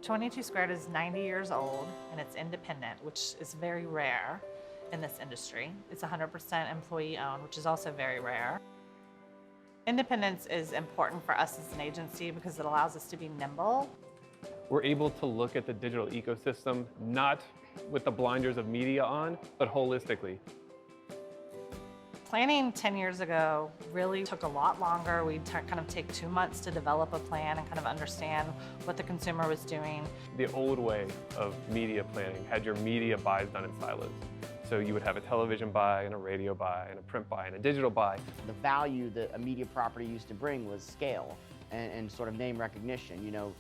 22Squared is 90 years old and it's independent, which is very rare in this industry. It's 100% employee owned, which is also very rare. Independence is important for us as an agency because it allows us to be nimble. We're able to look at the digital ecosystem, not with the blinders of media on, but holistically. Planning 10 years ago really took a lot longer. We'd kind of take 2 months to develop a plan and kind of understand what the consumer was doing. The old way of media planning had your media buys done in silos. So you would have a television buy and a radio buy and a print buy and a digital buy. The value that a media property used to bring was scale and sort of name recognition. You know,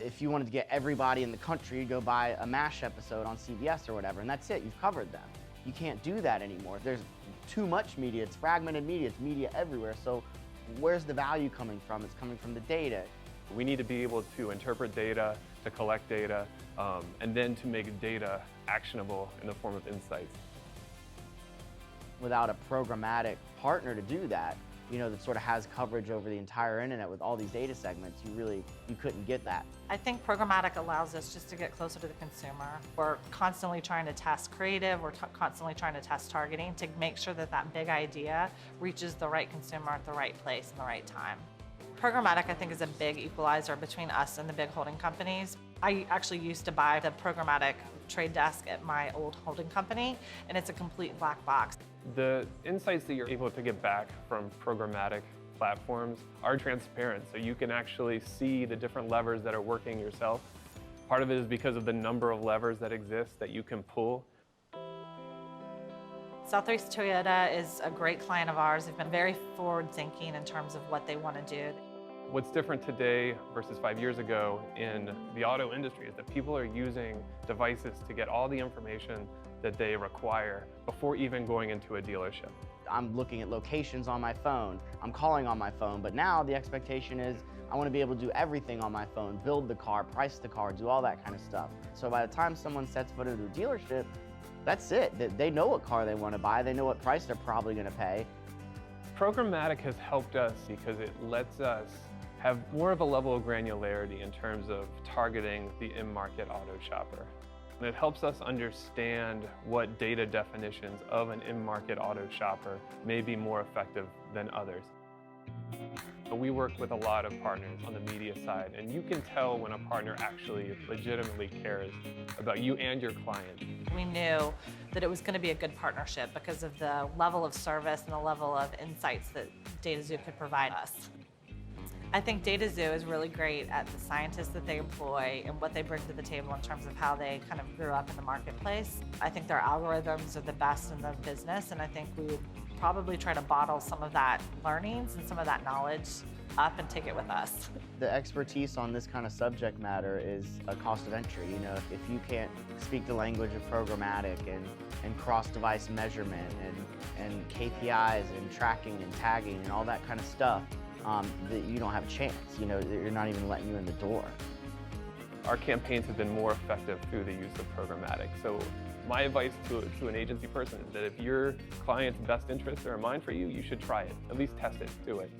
if you wanted to get everybody in the country to go buy a MASH episode on CBS or whatever, and that's it, you've covered them. You can't do that anymore. There's too much media, it's fragmented media, it's media everywhere. So where's the value coming from? It's coming from the data. We need to be able to interpret data, to collect data, and then to make data actionable in the form of insights. Without a programmatic partner to do that, you know, that sort of has coverage over the entire internet with all these data segments, you couldn't get that. I think programmatic allows us just to get closer to the consumer. We're constantly trying to test creative, we're constantly trying to test targeting to make sure that that big idea reaches the right consumer at the right place and the right time. Programmatic, I think, is a big equalizer between us and the big holding companies. I actually used to buy the programmatic trade desk at my old holding company, and it's a complete black box. The insights that you're able to get back from programmatic platforms are transparent, so you can actually see the different levers that are working yourself. Part of it is because of the number of levers that exist that you can pull. Southeast Toyota is a great client of ours. They've been very forward-thinking in terms of what they want to do. What's different today versus 5 years ago in the auto industry is that people are using devices to get all the information that they require before even going into a dealership. I'm looking at locations on my phone, I'm calling on my phone, but now the expectation is I want to be able to do everything on my phone, build the car, price the car, do all that kind of stuff. So by the time someone sets foot into a dealership, that's it. They know what car they want to buy, they know what price they're probably going to pay. Programmatic has helped us because it lets us have more of a level of granularity in terms of targeting the in-market auto shopper. And it helps us understand what data definitions of an in-market auto shopper may be more effective than others. We work with a lot of partners on the media side, and you can tell when a partner actually legitimately cares about you and your client. We knew that it was going to be a good partnership because of the level of service and the level of insights that dataxu could provide us. I think dataxu is really great at the scientists that they employ and what they bring to the table in terms of how they kind of grew up in the marketplace. I think their algorithms are the best in the business, and I think we would probably try to bottle some of that learnings and some of that knowledge up and take it with us. The expertise on this kind of subject matter is a cost of entry. You know, if you can't speak the language of programmatic and cross-device measurement and KPIs and tracking and tagging and all that kind of stuff, that you don't have a chance. You know, you're not even letting you in the door. Our campaigns have been more effective through the use of programmatic. So my advice to an agency person is that if your client's best interests are in mind for you, you should try it. At least test it, do it.